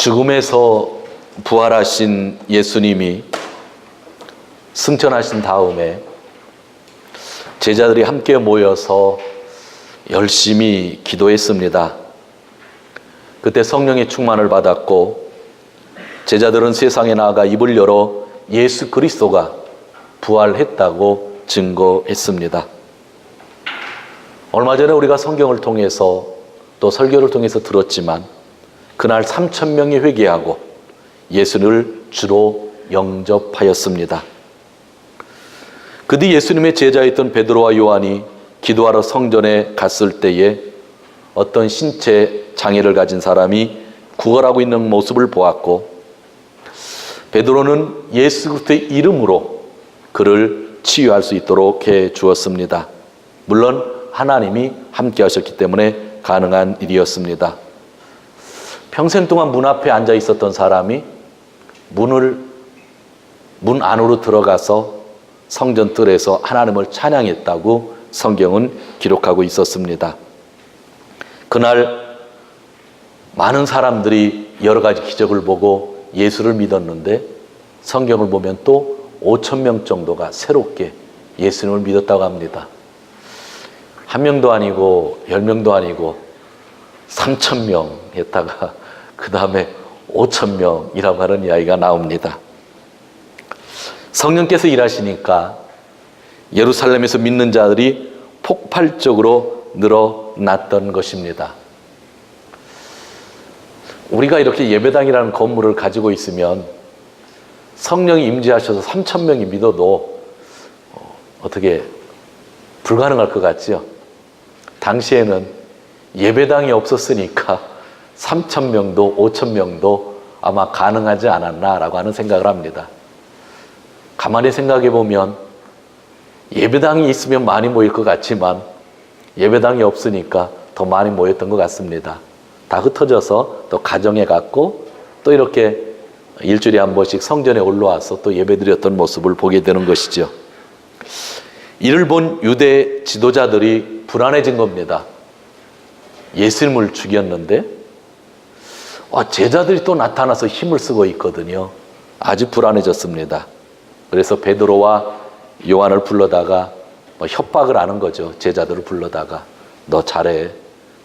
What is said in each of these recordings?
죽음에서 부활하신 예수님이 승천하신 다음에 제자들이 함께 모여서 열심히 기도했습니다. 그때 성령의 충만을 받았고 제자들은 세상에 나아가 입을 열어 예수 그리스도가 부활했다고 증거했습니다. 얼마 전에 우리가 성경을 통해서 또 설교를 통해서 들었지만 그날 3,000명이 회개하고 예수를 주로 영접하였습니다. 그 뒤 예수님의 제자였던 베드로와 요한이 기도하러 성전에 갔을 때에 어떤 신체 장애를 가진 사람이 구걸하고 있는 모습을 보았고 베드로는 예수 그리스도의 이름으로 그를 치유할 수 있도록 해 주었습니다. 물론 하나님이 함께 하셨기 때문에 가능한 일이었습니다. 평생 동안 문 앞에 앉아 있었던 사람이 문 안으로 들어가서 성전 뜰에서 하나님을 찬양했다고 성경은 기록하고 있었습니다. 그날 많은 사람들이 여러 가지 기적을 보고 예수를 믿었는데 성경을 보면 또 5,000명 정도가 새롭게 예수님을 믿었다고 합니다. 1명도 아니고 10명도 아니고 3,000명 했다가 그 다음에 5,000명이라고 하는 이야기가 나옵니다. 성령께서 일하시니까 예루살렘에서 믿는 자들이 폭발적으로 늘어났던 것입니다. 우리가 이렇게 예배당이라는 건물을 가지고 있으면 성령이 임재하셔서 3,000명이 믿어도 어떻게 불가능할 것 같죠? 당시에는 예배당이 없었으니까 3,000명도 5,000명도 아마 가능하지 않았나라고 하는 생각을 합니다. 가만히 생각해 보면 예배당이 있으면 많이 모일 것 같지만 예배당이 없으니까 더 많이 모였던 것 같습니다. 다 흩어져서 또 가정에 갔고 또 이렇게 일주일에 한 번씩 성전에 올라와서 또 예배드렸던 모습을 보게 되는 것이죠. 이를 본 유대 지도자들이 불안해진 겁니다. 예수님을 죽였는데 제자들이 또 나타나서 힘을 쓰고 있거든요. 아주 불안해졌습니다. 그래서 베드로와 요한을 불러다가 협박을 하는 거죠. 제자들을 불러다가 너 잘해.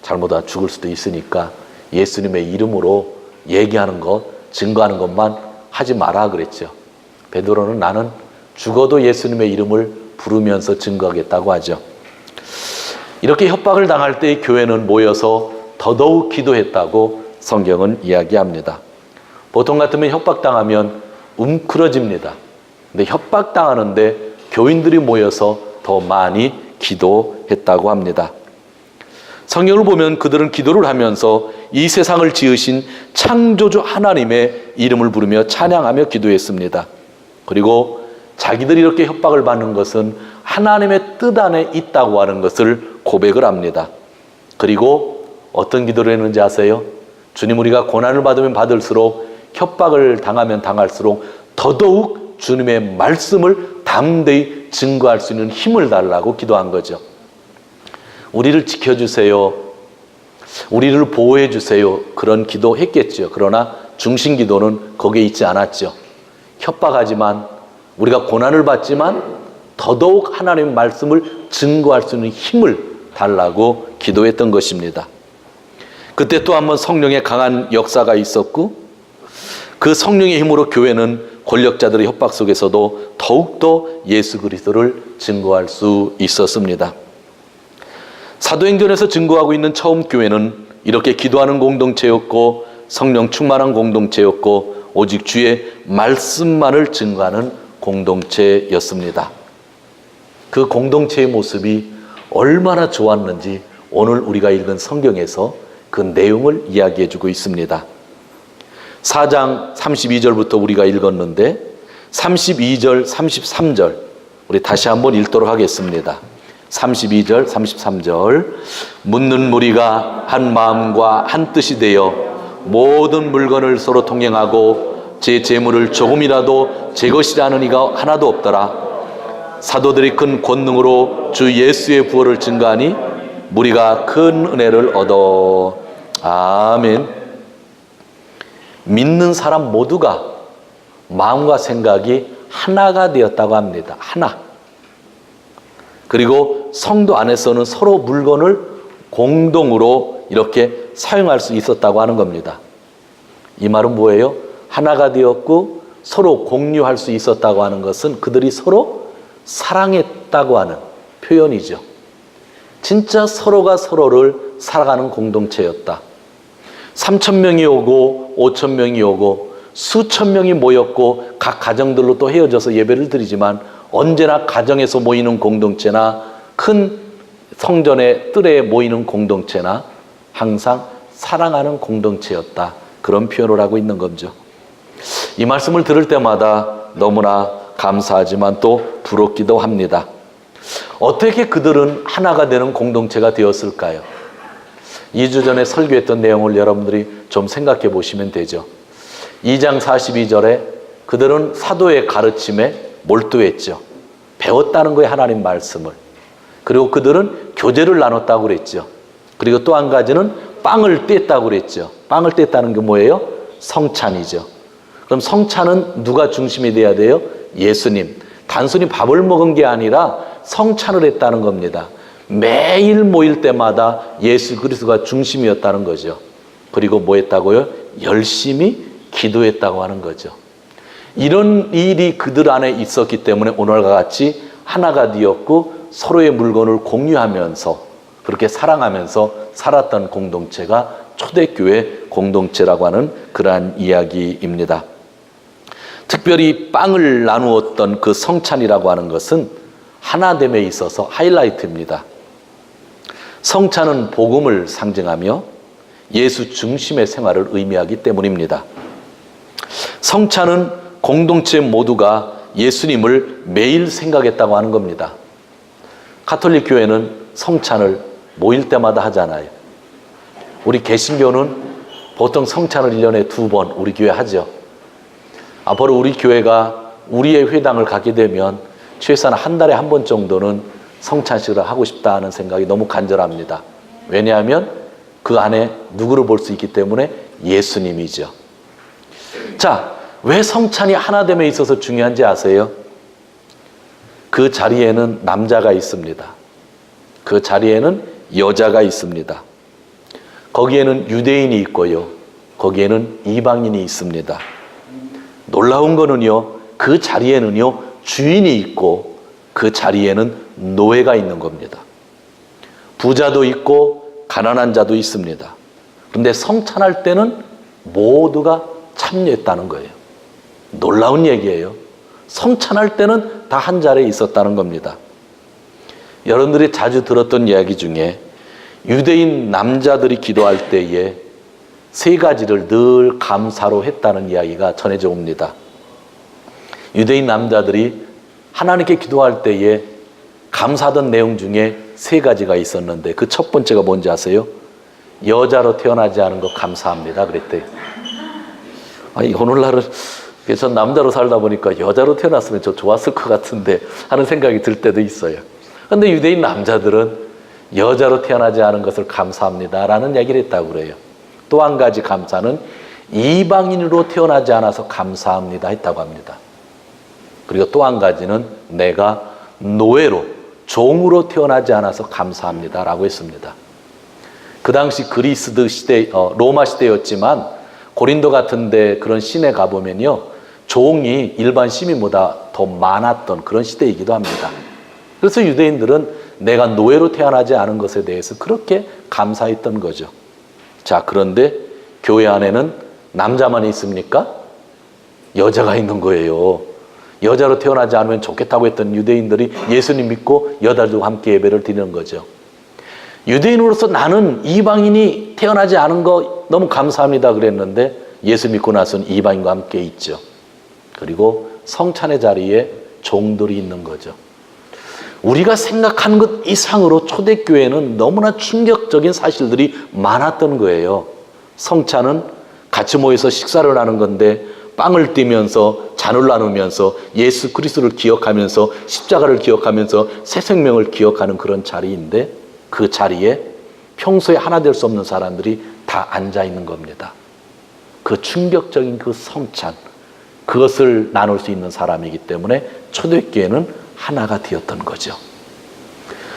잘못하면 죽을 수도 있으니까 예수님의 이름으로 얘기하는 것, 증거하는 것만 하지 마라 그랬죠. 베드로는 나는 죽어도 예수님의 이름을 부르면서 증거하겠다고 하죠. 이렇게 협박을 당할 때 교회는 모여서 더더욱 기도했다고 성경은 이야기합니다. 보통 같으면 협박당하면 웅크러집니다. 근데 협박당하는데 교인들이 모여서 더 많이 기도했다고 합니다. 성경을 보면 그들은 기도를 하면서 이 세상을 지으신 창조주 하나님의 이름을 부르며 찬양하며 기도했습니다. 그리고 자기들이 이렇게 협박을 받는 것은 하나님의 뜻 안에 있다고 하는 것을 고백을 합니다. 그리고 어떤 기도를 했는지 아세요? 주님, 우리가 고난을 받으면 받을수록 협박을 당하면 당할수록 더더욱 주님의 말씀을 담대히 증거할 수 있는 힘을 달라고 기도한 거죠. 우리를 지켜주세요. 우리를 보호해 주세요. 그런 기도했겠죠. 그러나 중심 기도는 거기에 있지 않았죠. 협박하지만 우리가 고난을 받지만 더더욱 하나님의 말씀을 증거할 수 있는 힘을 달라고 기도했던 것입니다. 그때 또 한번 성령의 강한 역사가 있었고 그 성령의 힘으로 교회는 권력자들의 협박 속에서도 더욱더 예수 그리스도를 증거할 수 있었습니다. 사도행전에서 증거하고 있는 처음 교회는 이렇게 기도하는 공동체였고 성령 충만한 공동체였고 오직 주의 말씀만을 증거하는 공동체였습니다. 그 공동체의 모습이 얼마나 좋았는지 오늘 우리가 읽은 성경에서 그 내용을 이야기해 주고 있습니다. 4장 32절부터 우리가 읽었는데 32절, 33절 우리 다시 한번 읽도록 하겠습니다. 32절, 33절 묻는 무리가 한 마음과 한 뜻이 되어 모든 물건을 서로 통행하고 제 재물을 조금이라도 제 것이라는 이가 하나도 없더라. 사도들이 큰 권능으로 주 예수의 부활을 증거하니 무리가 큰 은혜를 얻어. 아멘. 믿는 사람 모두가 마음과 생각이 하나가 되었다고 합니다. 하나. 그리고 성도 안에서는 서로 물건을 공동으로 이렇게 사용할 수 있었다고 하는 겁니다. 이 말은 뭐예요? 하나가 되었고 서로 공유할 수 있었다고 하는 것은 그들이 서로 사랑했다고 하는 표현이죠. 진짜 서로가 서로를 사랑하는 공동체였다. 3,000명이 오고 5,000명이 오고 수천 명이 모였고 각 가정들로 또 헤어져서 예배를 드리지만 언제나 가정에서 모이는 공동체나 큰 성전의 뜰에 모이는 공동체나 항상 사랑하는 공동체였다. 그런 표현을 하고 있는 거죠. 이 말씀을 들을 때마다 너무나 감사하지만 또 부럽기도 합니다. 어떻게 그들은 하나가 되는 공동체가 되었을까요? 2주 전에 설교했던 내용을 여러분들이 좀 생각해 보시면 되죠. 2장 42절에 그들은 사도의 가르침에 몰두했죠. 배웠다는 거예요, 하나님 말씀을. 그리고 그들은 교제를 나눴다고 그랬죠. 그리고 또 한 가지는 빵을 뗐다고 그랬죠. 빵을 뗐다는 게 뭐예요? 성찬이죠. 그럼 성찬은 누가 중심이 돼야 돼요? 예수님. 단순히 밥을 먹은 게 아니라 성찬을 했다는 겁니다. 매일 모일 때마다 예수 그리스도가 중심이었다는 거죠. 그리고 뭐 했다고요? 열심히 기도했다고 하는 거죠. 이런 일이 그들 안에 있었기 때문에 오늘과 같이 하나가 되었고 서로의 물건을 공유하면서 그렇게 사랑하면서 살았던 공동체가 초대교회 공동체라고 하는 그러한 이야기입니다. 특별히 빵을 나누었던 그 성찬이라고 하는 것은 하나됨에 있어서 하이라이트입니다. 성찬은 복음을 상징하며 예수 중심의 생활을 의미하기 때문입니다. 성찬은 공동체 모두가 예수님을 매일 생각했다고 하는 겁니다. 가톨릭 교회는 성찬을 모일 때마다 하잖아요. 우리 개신교는 보통 성찬을 1년에 2번 우리 교회 하죠. 앞으로 우리 교회가 우리의 회당을 가게 되면 최소한 한 달에 한 번 정도는 성찬식을 하고 싶다 하는 생각이 너무 간절합니다. 왜냐하면 그 안에 누구를 볼 수 있기 때문에 예수님이죠. 자, 왜 성찬이 하나됨에 있어서 중요한지 아세요? 그 자리에는 남자가 있습니다. 그 자리에는 여자가 있습니다. 거기에는 유대인이 있고요. 거기에는 이방인이 있습니다. 놀라운 거는요, 그 자리에는요, 주인이 있고 그 자리에는 노예가 있는 겁니다. 부자도 있고 가난한 자도 있습니다. 그런데 성찬할 때는 모두가 참여했다는 거예요. 놀라운 얘기예요. 성찬할 때는 다 한 자리에 있었다는 겁니다. 여러분들이 자주 들었던 이야기 중에 유대인 남자들이 기도할 때에 3가지를 늘 감사로 했다는 이야기가 전해져 옵니다. 유대인 남자들이 하나님께 기도할 때에 감사하던 내용 중에 3가지가 있었는데 그 첫 번째가 뭔지 아세요? 여자로 태어나지 않은 거 감사합니다 그랬대요. 아니, 오늘날은 전 남자로 살다 보니까 여자로 태어났으면 저 좋았을 것 같은데 하는 생각이 들 때도 있어요. 그런데 유대인 남자들은 여자로 태어나지 않은 것을 감사합니다 라는 얘기를 했다고 그래요. 또 한 가지 감사는 이방인으로 태어나지 않아서 감사합니다 했다고 합니다. 그리고 또 한 가지는 내가 노예로, 종으로 태어나지 않아서 감사합니다 라고 했습니다. 그 당시 그리스 시대, 로마 시대였지만 고린도 같은 데 그런 시내 가보면요, 종이 일반 시민보다 더 많았던 그런 시대이기도 합니다. 그래서 유대인들은 내가 노예로 태어나지 않은 것에 대해서 그렇게 감사했던 거죠. 자, 그런데 교회 안에는 남자만 있습니까? 여자가 있는 거예요. 여자로 태어나지 않으면 좋겠다고 했던 유대인들이 예수님 믿고 여자들과 함께 예배를 드리는 거죠. 유대인으로서 나는 이방인이 태어나지 않은 거 너무 감사합니다 그랬는데 예수 믿고 나서는 이방인과 함께 있죠. 그리고 성찬의 자리에 종들이 있는 거죠. 우리가 생각하는 것 이상으로 초대교회는 너무나 충격적인 사실들이 많았던 거예요. 성찬은 같이 모여서 식사를 하는 건데 빵을 띄면서 잔을 나누면서 예수 그리스도를 기억하면서 십자가를 기억하면서 새 생명을 기억하는 그런 자리인데 그 자리에 평소에 하나 될 수 없는 사람들이 다 앉아 있는 겁니다. 그 충격적인 그 성찬, 그것을 나눌 수 있는 사람이기 때문에 초대교회는 하나가 되었던 거죠.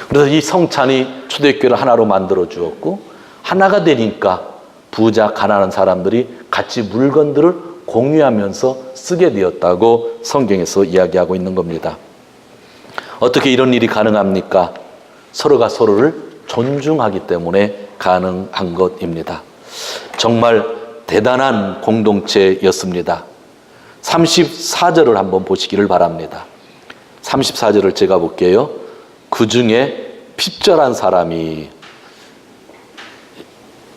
그래서 이 성찬이 초대교회를 하나로 만들어 주었고, 하나가 되니까 부자 가난한 사람들이 같이 물건들을 공유하면서 쓰게 되었다고 성경에서 이야기하고 있는 겁니다. 어떻게 이런 일이 가능합니까? 서로가 서로를 존중하기 때문에 가능한 것입니다. 정말 대단한 공동체였습니다. 34절을 한번 보시기를 바랍니다. 34절을 제가 볼게요. 그 중에 핍절한 사람이,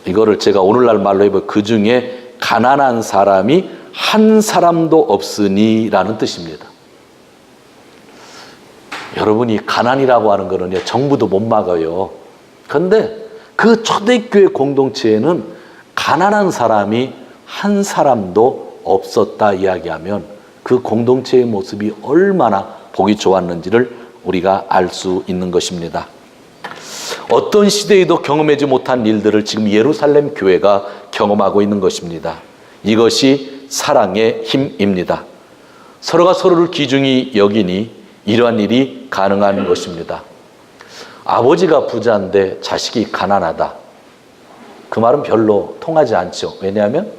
이거를 제가 오늘날 말로 해보면 그 중에 가난한 사람이 한 사람도 없으니 라는 뜻입니다. 여러분이 가난이라고 하는 거는요, 정부도 못 막아요. 그런데 그 초대교회 공동체에는 가난한 사람이 한 사람도 없었다 이야기하면 그 공동체의 모습이 얼마나 보기 좋았는지를 우리가 알 수 있는 것입니다. 어떤 시대에도 경험하지 못한 일들을 지금 예루살렘 교회가 경험하고 있는 것입니다. 이것이 사랑의 힘입니다. 서로가 서로를 귀중히 여기니 이러한 일이 가능한 것입니다. 아버지가 부자인데 자식이 가난하다. 그 말은 별로 통하지 않죠. 왜냐하면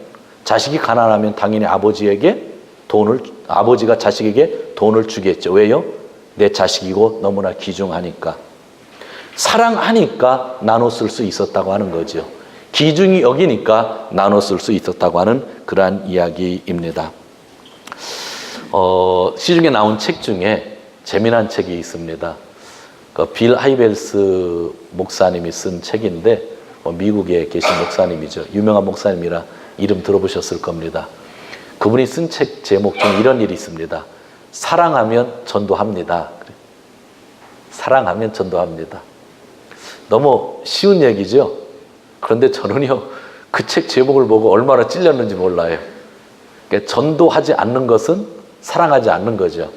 자식이 가난하면 당연히 아버지가 자식에게 돈을 주겠죠. 왜요? 내 자식이고 너무나 귀중하니까. 사랑하니까 나눠 쓸 수 있었다고 하는 거죠. 귀중히 여기니까 나눠 쓸 수 있었다고 하는 그러한 이야기입니다. 시중에 나온 책 중에 재미난 책이 있습니다. 빌 하이벨스 목사님이 쓴 책인데, 미국에 계신 목사님이죠. 유명한 목사님이라 이름 들어보셨을 겁니다. 그분이 쓴 책 제목 중에 이런 일이 있습니다. 사랑하면 전도합니다. 사랑하면 전도합니다. 너무 쉬운 얘기죠. 그런데 저는요, 그 책 제목을 보고 얼마나 찔렸는지 몰라요. 그러니까 전도하지 않는 것은 사랑하지 않는 거죠.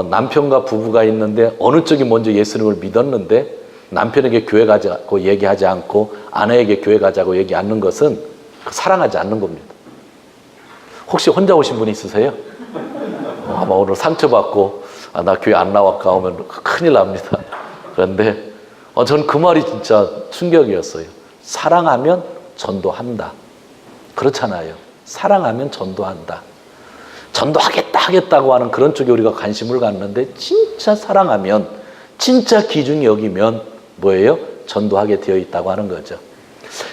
남편과 부부가 있는데 어느 쪽이 먼저 예수님을 믿었는데 남편에게 교회 가자고 얘기하지 않고 아내에게 교회 가자고 얘기 않는 것은 사랑하지 않는 겁니다. 혹시 혼자 오신 분 있으세요? 아마 오늘 상처받고 나 교회 안 나갈까 하면 큰일 납니다. 그런데 저는 그 말이 진짜 충격이었어요. 사랑하면 전도한다. 그렇잖아요. 사랑하면 전도한다. 전도하겠다고 하는 그런 쪽에 우리가 관심을 갖는데, 진짜 사랑하면, 진짜 귀중히 여기면 뭐예요? 전도하게 되어 있다고 하는 거죠.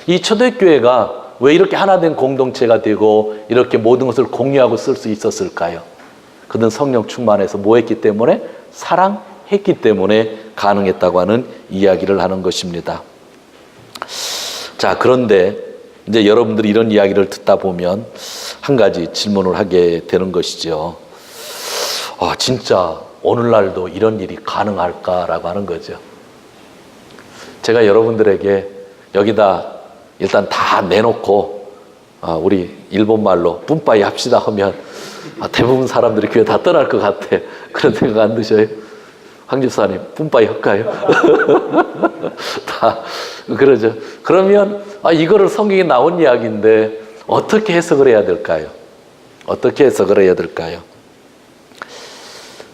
이 초대교회가 왜 이렇게 하나된 공동체가 되고 이렇게 모든 것을 공유하고 쓸 수 있었을까요? 그들은 성령 충만해서 뭐 했기 때문에? 사랑했기 때문에 가능했다고 하는 이야기를 하는 것입니다. 자, 그런데 이제 여러분들이 이런 이야기를 듣다 보면 한 가지 질문을 하게 되는 것이죠. 진짜 오늘날도 이런 일이 가능할까라고 하는 거죠. 제가 여러분들에게 여기다 일단 다 내놓고 우리 일본말로 뿜빠이 합시다 하면 대부분 사람들이 교회 다 떠날 것 같아. 그런 생각 안 드셔요? 황 집사님 뿜빠이 할까요? 다 그러죠. 그러면 이거를 성경에 나온 이야기인데 어떻게 해석을 해야 될까요? 어떻게 해석을 해야 될까요?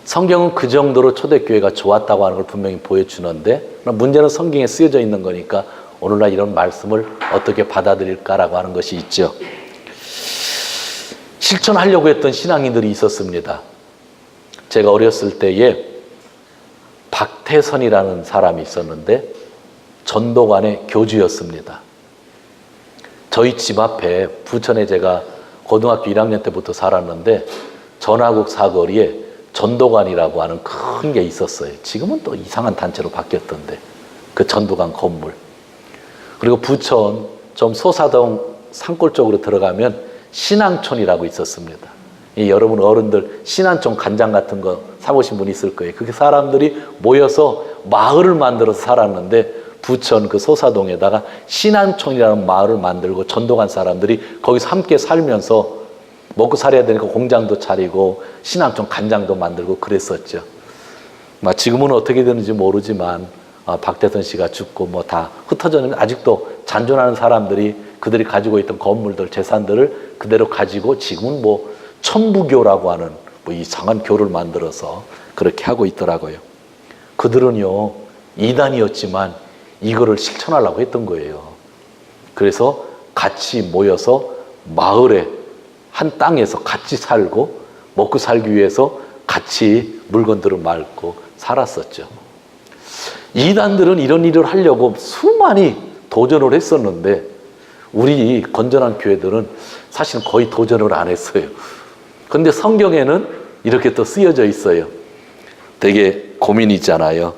성경은 그 정도로 초대교회가 좋았다고 하는 걸 분명히 보여주는데, 문제는 성경에 쓰여져 있는 거니까 오늘날 이런 말씀을 어떻게 받아들일까라고 하는 것이 있죠. 실천하려고 했던 신앙인들이 있었습니다. 제가 어렸을 때에 박태선이라는 사람이 있었는데 전도관의 교주였습니다. 저희 집 앞에 부천에 제가 고등학교 1학년 때부터 살았는데 전화국 사거리에 전도관이라고 하는 큰 게 있었어요. 지금은 또 이상한 단체로 바뀌었던데, 그 전도관 건물. 그리고 부천 좀 소사동 산골 쪽으로 들어가면 신앙촌이라고 있었습니다. 여러분 어른들 신안촌 간장 같은 거 사보신 분 있을 거예요. 그게 사람들이 모여서 마을을 만들어서 살았는데, 부천 그 소사동에다가 신안촌이라는 마을을 만들고 전도관 사람들이 거기서 함께 살면서 먹고 살아야 되니까 공장도 차리고 신안촌 간장도 만들고 그랬었죠. 지금은 어떻게 되는지 모르지만 박태선 씨가 죽고 뭐 다 흩어졌는데 아직도 잔존하는 사람들이 그들이 가지고 있던 건물들, 재산들을 그대로 가지고 지금은 뭐 천부교라고 하는 뭐 이상한 교를 만들어서 그렇게 하고 있더라고요. 그들은요, 이단이었지만 이거를 실천하려고 했던 거예요. 그래서 같이 모여서 마을에 한 땅에서 같이 살고 먹고 살기 위해서 같이 물건들을 싣고 살았었죠. 이단들은 이런 일을 하려고 수많이 도전을 했었는데 우리 건전한 교회들은 사실 거의 도전을 안 했어요. 그런데 성경에는 이렇게 또 쓰여져 있어요. 되게 고민이잖아요.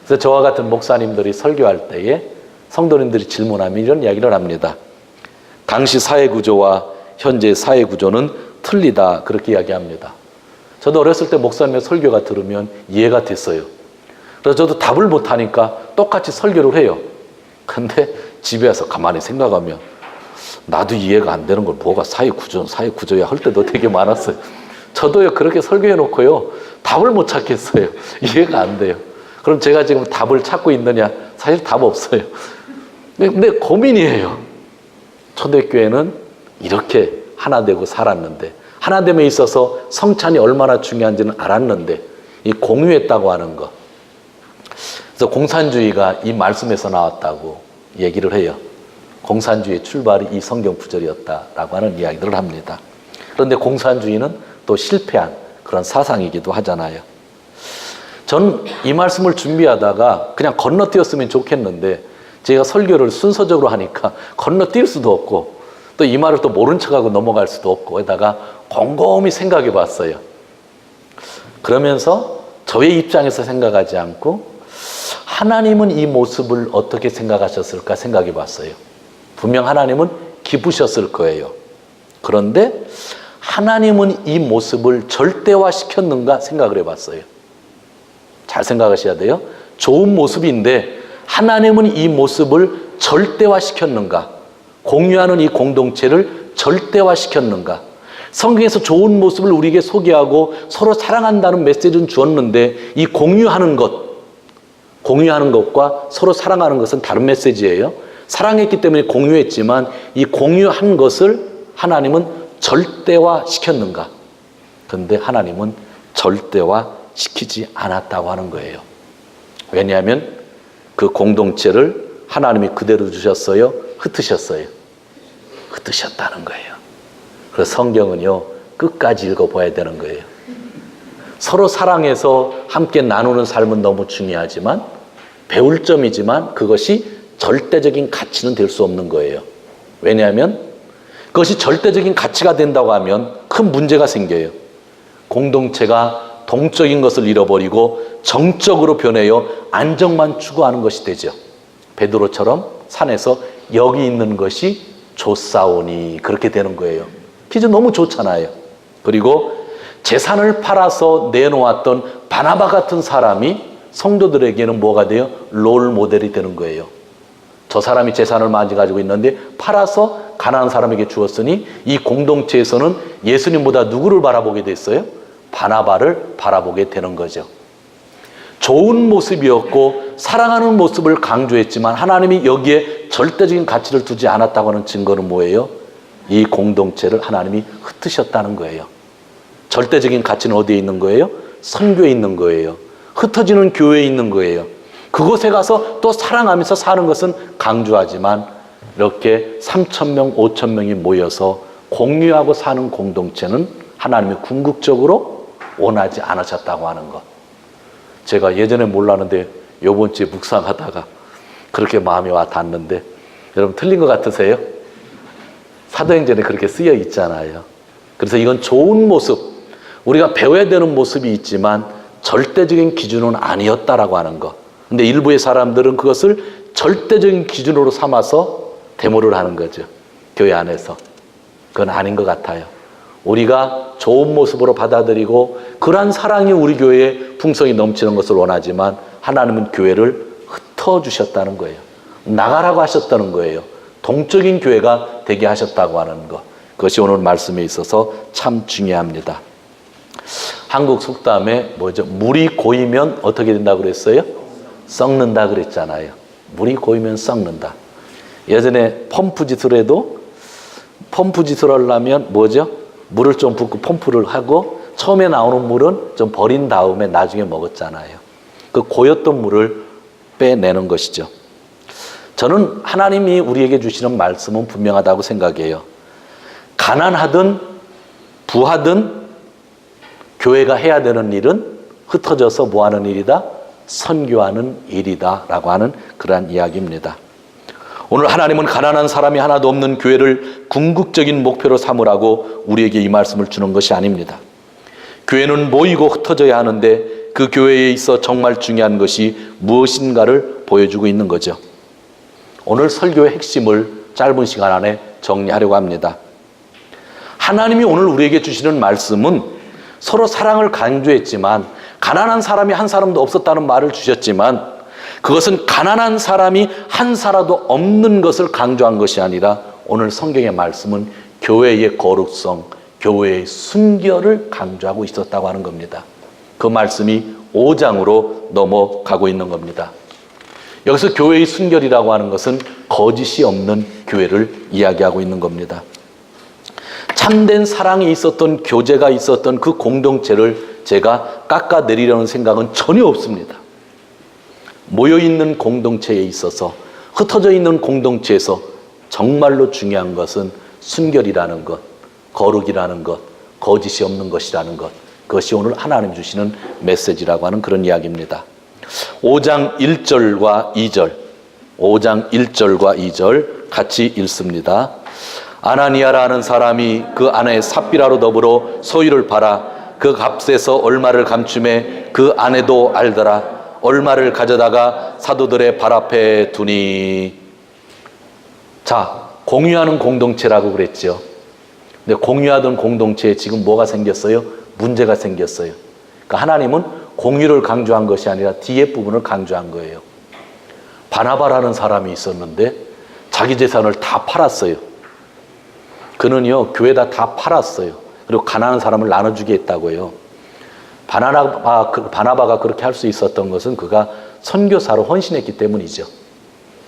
그래서 저와 같은 목사님들이 설교할 때에 성도님들이 질문하면 이런 이야기를 합니다. 당시 사회구조와 현재 사회구조는 틀리다, 그렇게 이야기합니다. 저도 어렸을 때 목사님의 설교가 들으면 이해가 됐어요. 그래서 저도 답을 못하니까 똑같이 설교를 해요. 근데 집에 와서 가만히 생각하면 나도 이해가 안 되는 걸 뭐가 사회구조야 할 때도 되게 많았어요. 저도요, 그렇게 설교해 놓고요, 답을 못 찾겠어요. 이해가 안 돼요. 그럼 제가 지금 답을 찾고 있느냐? 사실 답 없어요. 근데 고민이에요. 초대교회는 이렇게 하나 되고 살았는데, 하나됨에 있어서 성찬이 얼마나 중요한지는 알았는데 이 공유했다고 하는 것. 그래서 공산주의가 이 말씀에서 나왔다고 얘기를 해요. 공산주의의 출발이 이 성경 구절이었다라고 하는 이야기들을 합니다. 그런데 공산주의는 또 실패한 그런 사상이기도 하잖아요. 저는 이 말씀을 준비하다가 그냥 건너뛰었으면 좋겠는데 제가 설교를 순서적으로 하니까 건너뛸 수도 없고 또 이 말을 또 모른 척하고 넘어갈 수도 없고 게다가 곰곰이 생각해 봤어요. 그러면서 저의 입장에서 생각하지 않고 하나님은 이 모습을 어떻게 생각하셨을까 생각해 봤어요. 분명 하나님은 기쁘셨을 거예요. 그런데 하나님은 이 모습을 절대화시켰는가 생각을 해봤어요. 잘 생각하셔야 돼요. 좋은 모습인데 하나님은 이 모습을 절대화시켰는가? 공유하는 이 공동체를 절대화시켰는가? 성경에서 좋은 모습을 우리에게 소개하고 서로 사랑한다는 메시지는 주었는데 이 공유하는 것과 서로 사랑하는 것은 다른 메시지예요. 사랑했기 때문에 공유했지만 이 공유한 것을 하나님은 절대화시켰는가? 그런데 하나님은 절대화시키지 않았다고 하는 거예요. 왜냐하면 그 공동체를 하나님이 그대로 주셨어요? 흩으셨어요? 흩으셨다는 거예요. 그래서 성경은요, 끝까지 읽어봐야 되는 거예요. 서로 사랑해서 함께 나누는 삶은 너무 중요하지만 배울 점이지만 그것이 절대적인 가치는 될 수 없는 거예요. 왜냐하면 그것이 절대적인 가치가 된다고 하면 큰 문제가 생겨요. 공동체가 동적인 것을 잃어버리고 정적으로 변해요 안정만 추구하는 것이 되죠. 베드로처럼 산에서 여기 있는 것이 좋사오니 그렇게 되는 거예요. 기저 너무 좋잖아요. 그리고 재산을 팔아서 내놓았던 바나바 같은 사람이 성도들에게는 뭐가 돼요? 롤 모델이 되는 거예요. 저 사람이 재산을 많이 가지고 있는데 팔아서 가난한 사람에게 주었으니 이 공동체에서는 예수님보다 누구를 바라보게 됐어요? 바나바를 바라보게 되는 거죠. 좋은 모습이었고 사랑하는 모습을 강조했지만 하나님이 여기에 절대적인 가치를 두지 않았다고 하는 증거는 뭐예요? 이 공동체를 하나님이 흩으셨다는 거예요. 절대적인 가치는 어디에 있는 거예요? 선교에 있는 거예요. 흩어지는 교회에 있는 거예요. 그곳에 가서 또 사랑하면서 사는 것은 강조하지만 이렇게 3,000명, 5,000명이 모여서 공유하고 사는 공동체는 하나님이 궁극적으로 원하지 않으셨다고 하는 것. 제가 예전에 몰랐는데 요번 주에 묵상하다가 그렇게 마음이 와 닿는데 여러분 틀린 것 같으세요? 사도행전에 그렇게 쓰여 있잖아요. 그래서 이건 좋은 모습, 우리가 배워야 되는 모습이 있지만 절대적인 기준은 아니었다라고 하는 것. 근데 일부의 사람들은 그것을 절대적인 기준으로 삼아서 데모를 하는 거죠. 교회 안에서. 그건 아닌 것 같아요. 우리가 좋은 모습으로 받아들이고 그러한 사랑이 우리 교회에 풍성이 넘치는 것을 원하지만 하나님은 교회를 흩어주셨다는 거예요. 나가라고 하셨다는 거예요. 동적인 교회가 되게 하셨다고 하는 것. 그것이 오늘 말씀에 있어서 참 중요합니다. 한국 속담에 뭐죠? 물이 고이면 어떻게 된다고 그랬어요? 썩는다 그랬잖아요. 물이 고이면 썩는다. 예전에 펌프 짓을 해도 펌프 짓을 하려면 뭐죠? 물을 좀 붓고 펌프를 하고 처음에 나오는 물은 좀 버린 다음에 나중에 먹었잖아요. 그 고였던 물을 빼내는 것이죠. 저는 하나님이 우리에게 주시는 말씀은 분명하다고 생각해요. 가난하든 부하든 교회가 해야 되는 일은 흩어져서 뭐하는 일이다? 선교하는 일이다 라고 하는 그러한 이야기입니다. 오늘 하나님은 가난한 사람이 하나도 없는 교회를 궁극적인 목표로 삼으라고 우리에게 이 말씀을 주는 것이 아닙니다. 교회는 모이고 흩어져야 하는데 그 교회에 있어 정말 중요한 것이 무엇인가를 보여주고 있는 거죠. 오늘 설교의 핵심을 짧은 시간 안에 정리하려고 합니다. 하나님이 오늘 우리에게 주시는 말씀은 서로 사랑을 강조했지만 가난한 사람이 한 사람도 없었다는 말을 주셨지만 그것은 가난한 사람이 한 사람도 없는 것을 강조한 것이 아니라 오늘 성경의 말씀은 교회의 거룩성, 교회의 순결을 강조하고 있었다고 하는 겁니다. 그 말씀이 5장으로 넘어가고 있는 겁니다. 여기서 교회의 순결이라고 하는 것은 거짓이 없는 교회를 이야기하고 있는 겁니다. 참된 사랑이 있었던 교제가 있었던 그 공동체를 제가 깎아내리려는 생각은 전혀 없습니다. 모여있는 공동체에 있어서 흩어져 있는 공동체에서 정말로 중요한 것은 순결이라는 것, 거룩이라는 것, 거짓이 없는 것이라는 것, 그것이 오늘 하나님 주시는 메시지라고 하는 그런 이야기입니다. 5장 1절과 2절, 5장 1절과 2절 같이 읽습니다. 아나니아라는 사람이 그 아내 삽비라로 더불어 소유를 팔아 그 값에서 얼마를 감춤해 그 아내도 알더라. 얼마를 가져다가 사도들의 발 앞에 두니. 자, 공유하는 공동체라고 그랬죠. 근데 공유하던 공동체에 지금 뭐가 생겼어요? 문제가 생겼어요. 그러니까 하나님은 공유를 강조한 것이 아니라 뒤에 부분을 강조한 거예요. 바나바라는 사람이 있었는데 자기 재산을 다 팔았어요. 그는요, 교회에다 다 팔았어요. 그리고 가난한 사람을 나눠주게 했다고요. 바나바가 그렇게 할 수 있었던 것은 그가 선교사로 헌신했기 때문이죠.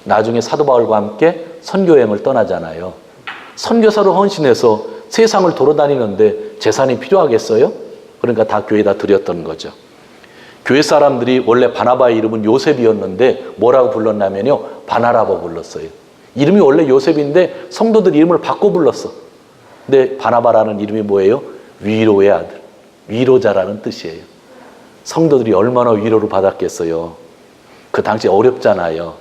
나중에 사도 바울과 함께 선교여행을 떠나잖아요. 선교사로 헌신해서 세상을 돌아다니는데 재산이 필요하겠어요? 그러니까 다 교회에다 드렸던 거죠. 교회 사람들이 원래 바나바의 이름은 요셉이었는데 뭐라고 불렀냐면요, 바나라바 불렀어요. 이름이 원래 요셉인데 성도들 이름을 바꿔 불렀어. 근데 바나바라는 이름이 뭐예요? 위로의 아들, 위로자라는 뜻이에요. 성도들이 얼마나 위로를 받았겠어요. 그 당시 어렵잖아요.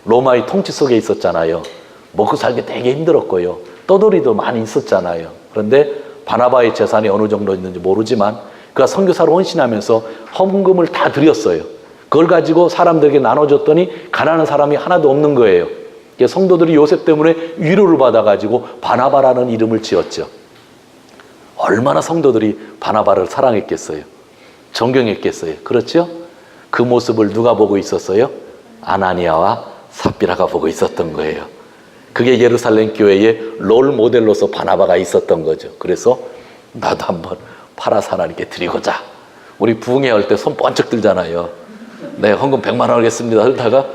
로마의 통치 속에 있었잖아요. 먹고 살기 되게 힘들었고요. 떠돌이도 많이 있었잖아요. 그런데 바나바의 재산이 어느 정도 있는지 모르지만 그가 선교사로 헌신하면서 헌금을 다 드렸어요. 그걸 가지고 사람들에게 나눠줬더니 가난한 사람이 하나도 없는 거예요. 성도들이 요셉 때문에 위로를 받아가지고 바나바라는 이름을 지었죠. 얼마나 성도들이 바나바를 사랑했겠어요. 존경했겠어요. 그렇죠? 그 모습을 누가 보고 있었어요? 아나니아와 삽비라가 보고 있었던 거예요. 그게 예루살렘 교회의 롤 모델로서 바나바가 있었던 거죠. 그래서 나도 한번 팔아서 하나님께 드리고자. 우리 부흥회 할 때 손 번쩍 들잖아요. 네, 헌금 100만 원 하겠습니다. 그러다가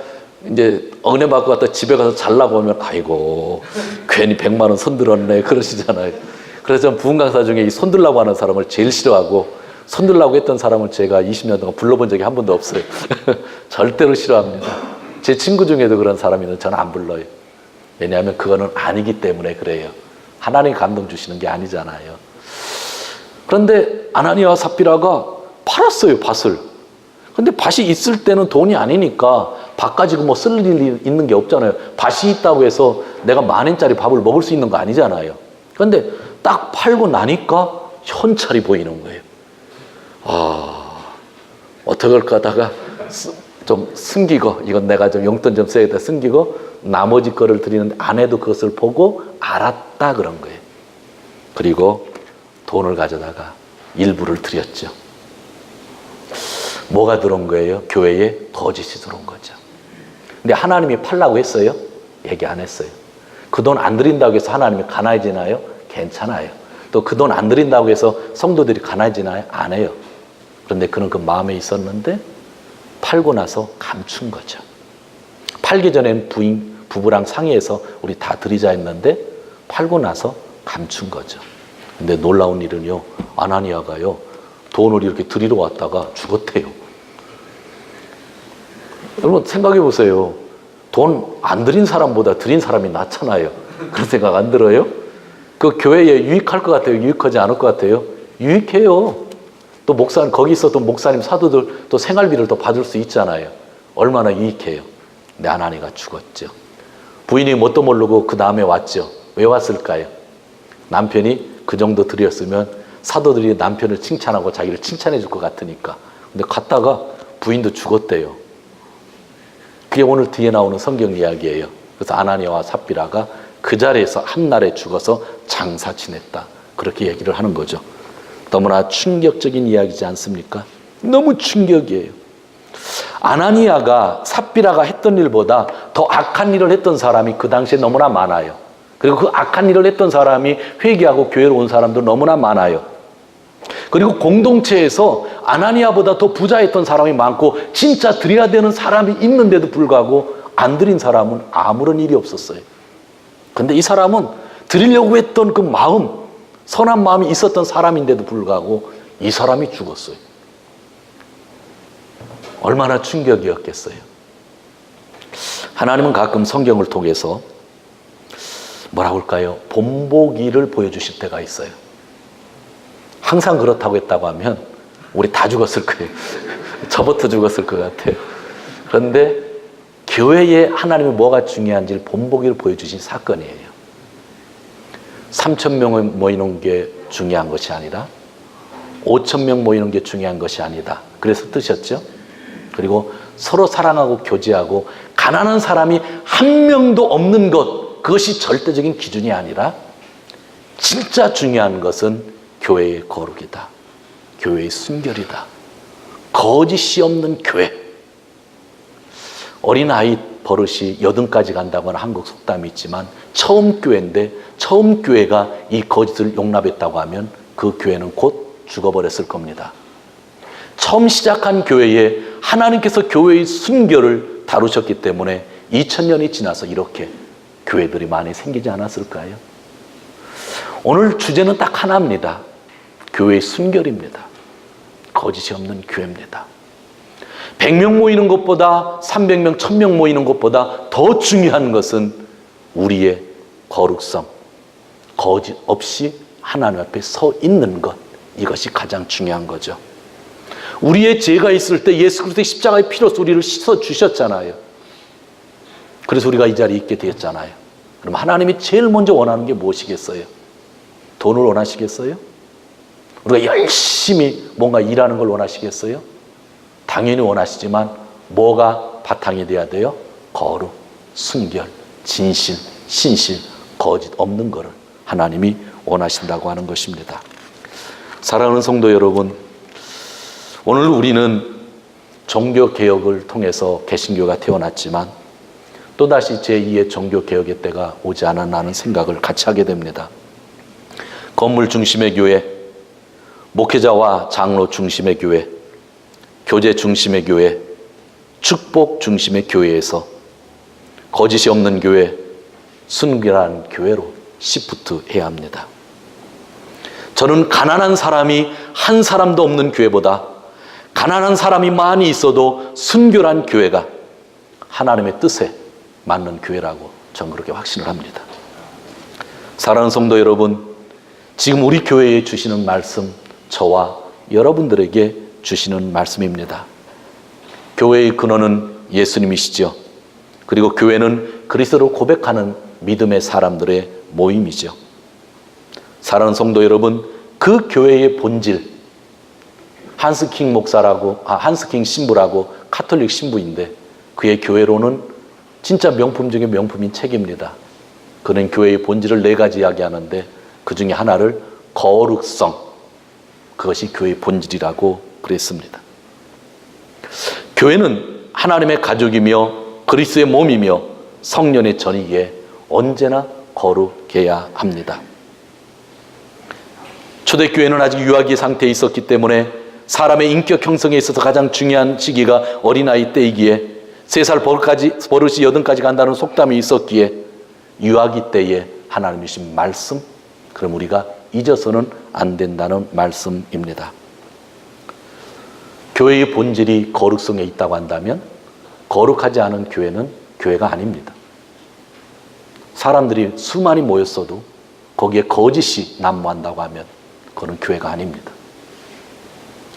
이제 은혜 받고 갔다 집에 가서 잘라고 하면 아이고 괜히 100만 원 손들었네 그러시잖아요. 그래서 전 부흥 강사 중에 이 손들라고 하는 사람을 제일 싫어하고 손들라고 했던 사람을 제가 20년 동안 불러본 적이 한 번도 없어요. 절대로 싫어합니다. 제 친구 중에도 그런 사람이 있는데 저는 안 불러요. 왜냐하면 그거는 아니기 때문에 그래요. 하나님이 감동 주시는 게 아니잖아요. 그런데 아나니아와 삽비라가 팔았어요, 밭을. 근데 밭이 있을 때는 돈이 아니니까 밭 가지고 뭐 쓸 일이 있는 게 없잖아요. 밭이 있다고 해서 내가 10,000원짜리 밥을 먹을 수 있는 거 아니잖아요. 그런데 딱 팔고 나니까 현찰이 보이는 거예요. 어떡할까 하다가 좀 숨기고, 이건 내가 좀 용돈 좀 써야겠다 숨기고 나머지 거를 드리는데 아내도 그것을 보고 알았다 그런 거예요. 그리고 돈을 가져다가 일부를 드렸죠. 뭐가 들어온 거예요? 교회에 거짓이 들어온 거죠. 근데 하나님이 팔라고 했어요? 얘기 안 했어요. 그 돈 안 드린다고 해서 하나님이 가난해지나요? 괜찮아요. 또 그 돈 안 드린다고 해서 성도들이 가난해지나요? 안 해요. 그런데 그는 그 마음에 있었는데 팔고 나서 감춘 거죠. 팔기 전에는 부부랑 상의해서 우리 다 드리자 했는데 팔고 나서 감춘 거죠. 근데 놀라운 일은요, 아나니아가요, 돈을 이렇게 드리러 왔다가 죽었대요. 여러분 생각해 보세요. 돈 안 드린 사람보다 드린 사람이 낫잖아요. 그런 생각 안 들어요? 그 교회에 유익할 것 같아요? 유익하지 않을 것 같아요? 유익해요. 또 목사, 거기 있었던 목사님, 사도들 또 생활비를 더 받을 수 있잖아요. 얼마나 유익해요. 근데 아나니가 죽었죠. 부인이 뭣도 모르고 그 다음에 왔죠. 왜 왔을까요? 남편이 그 정도 드렸으면 사도들이 남편을 칭찬하고 자기를 칭찬해 줄 것 같으니까. 근데 갔다가 부인도 죽었대요. 그게 오늘 뒤에 나오는 성경 이야기예요. 그래서 아나니아와 삽비라가 그 자리에서 한날에 죽어서 장사 지냈다. 그렇게 얘기를 하는 거죠. 너무나 충격적인 이야기지 않습니까? 너무 충격이에요. 아나니아가 삽비라가 했던 일보다 더 악한 일을 했던 사람이 그 당시에 너무나 많아요. 그리고 그 악한 일을 했던 사람이 회개하고 교회로 온 사람도 너무나 많아요. 그리고 공동체에서 아나니아보다 더 부자였던 사람이 많고 진짜 드려야 되는 사람이 있는데도 불구하고 안 드린 사람은 아무런 일이 없었어요. 근데 이 사람은 드리려고 했던 그 마음, 선한 마음이 있었던 사람인데도 불구하고 이 사람이 죽었어요. 얼마나 충격이었겠어요. 하나님은 가끔 성경을 통해서 뭐라고 할까요? 본보기를 보여주실 때가 있어요. 항상 그렇다고 했다고 하면 우리 다 죽었을 거예요. 저부터 죽었을 것 같아요. 그런데 교회에 하나님이 뭐가 중요한지를 본보기를 보여주신 사건이에요. 3,000명을 모이는 게 중요한 것이 아니라 5,000명 모이는 게 중요한 것이 아니다. 그래서 뜨셨죠? 그리고 서로 사랑하고 교제하고 가난한 사람이 한 명도 없는 것, 그것이 절대적인 기준이 아니라 진짜 중요한 것은 교회의 거룩이다. 교회의 순결이다. 거짓이 없는 교회. 어린아이 버릇이 여든까지 간다고는 한국 속담이 있지만 처음 교회인데 처음 교회가 이 거짓을 용납했다고 하면 그 교회는 곧 죽어버렸을 겁니다. 처음 시작한 교회에 하나님께서 교회의 순결을 다루셨기 때문에 2000년이 지나서 이렇게 교회들이 많이 생기지 않았을까요? 오늘 주제는 딱 하나입니다. 교회의 순결입니다. 거짓이 없는 교회입니다. 100명 모이는 것보다 300명, 1000명 모이는 것보다 더 중요한 것은 우리의 거룩성, 거짓 없이 하나님 앞에 서 있는 것, 이것이 가장 중요한 거죠. 우리의 죄가 있을 때 예수 그리스도의 십자가의 피로써 우리를 씻어주셨잖아요. 그래서 우리가 이 자리에 있게 되었잖아요. 그럼 하나님이 제일 먼저 원하는 게 무엇이겠어요? 돈을 원하시겠어요? 우리가 열심히 뭔가 일하는 걸 원하시겠어요? 당연히 원하시지만 뭐가 바탕이 돼야 돼요? 거룩, 순결, 진실, 신실, 거짓 없는 것을 하나님이 원하신다고 하는 것입니다. 사랑하는 성도 여러분, 오늘 우리는 종교개혁을 통해서 개신교가 태어났지만 또다시 제2의 종교개혁의 때가 오지 않았나 하는 생각을 같이 하게 됩니다. 건물 중심의 교회, 목회자와 장로 중심의 교회, 교제 중심의 교회, 축복 중심의 교회에서 거짓이 없는 교회, 순결한 교회로 시프트 해야 합니다. 저는 가난한 사람이 한 사람도 없는 교회보다 가난한 사람이 많이 있어도 순결한 교회가 하나님의 뜻에 맞는 교회라고 저는 그렇게 확신을 합니다. 사랑하는 성도 여러분, 지금 우리 교회에 주시는 말씀, 저와 여러분들에게 주시는 말씀입니다. 교회의 근원은 예수님이시죠. 그리고 교회는 그리스도를 고백하는 믿음의 사람들의 모임이죠. 사랑하는 성도 여러분, 그 교회의 본질, 한스킹 목사라고, 한스킹 신부라고 카톨릭 신부인데 그의 교회로는 진짜 명품 중에 명품인 책입니다. 그는 교회의 본질을 4가지 이야기하는데 그 중에 하나를 거룩성, 그것이 교회의 본질이라고 그랬습니다. 교회는 하나님의 가족이며 그리스도의 몸이며 성령의 전이기에 언제나 거룩해야 합니다. 초대교회는 아직 유아기 상태에 있었기 때문에 사람의 인격 형성에 있어서 가장 중요한 시기가 어린아이 때이기에 3살 버릇이 8까지 간다는 속담이 있었기에 유아기 때에 하나님이 주신 말씀, 그럼 우리가 잊어서는 안 된다는 말씀입니다. 교회의 본질이 거룩성에 있다고 한다면 거룩하지 않은 교회는 교회가 아닙니다. 사람들이 수많이 모였어도 거기에 거짓이 난무한다고 하면 그건 교회가 아닙니다.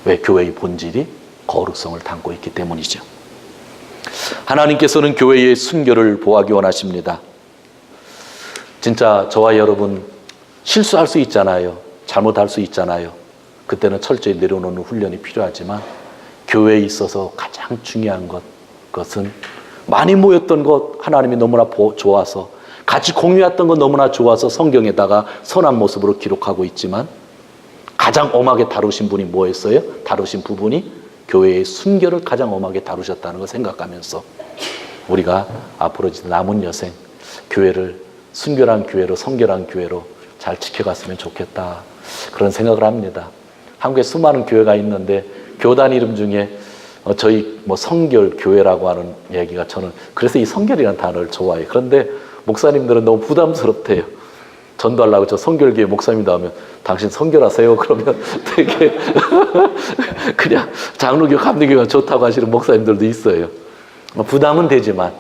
왜? 교회의 본질이 거룩성을 담고 있기 때문이죠. 하나님께서는 교회의 순결을 보호하기 원하십니다. 진짜 저와 여러분 실수할 수 있잖아요. 잘못할 수 있잖아요. 그때는 철저히 내려놓는 훈련이 필요하지만 교회에 있어서 가장 중요한 것은 많이 모였던 것 하나님이 너무나 좋아서, 같이 공유했던 것 너무나 좋아서 성경에다가 선한 모습으로 기록하고 있지만 가장 엄하게 다루신 분이 뭐였어요? 다루신 부분이 교회의 순결을 가장 엄하게 다루셨다는 걸 생각하면서 우리가 앞으로 남은 여생 교회를 순결한 교회로, 성결한 교회로 잘 지켜갔으면 좋겠다, 그런 생각을 합니다. 한국에 수많은 교회가 있는데 교단 이름 중에 저희 성결 교회라고 하는 얘기가, 저는 그래서 이 성결이라는 단어를 좋아해요. 그런데 목사님들은 너무 부담스럽대요. 전도하려고 저 성결교회 목사님도 하면 당신 성결하세요 그러면 되게 그냥 장로교, 감리교가 좋다고 하시는 목사님들도 있어요. 부담은 되지만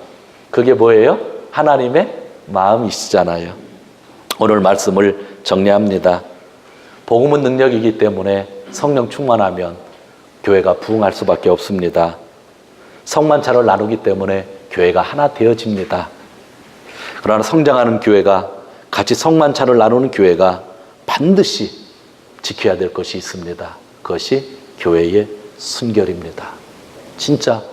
그게 뭐예요? 하나님의 마음이시잖아요. 오늘 말씀을 정리합니다. 복음은 능력이기 때문에 성령 충만하면 교회가 부흥할 수밖에 없습니다. 성만찬을 나누기 때문에 교회가 하나 되어집니다. 그러나 성장하는 교회가, 같이 성만찬을 나누는 교회가 반드시 지켜야 될 것이 있습니다. 그것이 교회의 순결입니다. 진짜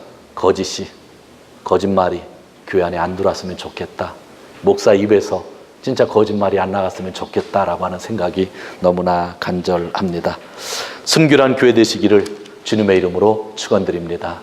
거짓말이 교회 안에 안 들어왔으면 좋겠다, 목사 입에서 진짜 거짓말이 안 나갔으면 좋겠다라고 하는 생각이 너무나 간절합니다. 순결한 교회 되시기를 주님의 이름으로 축원드립니다.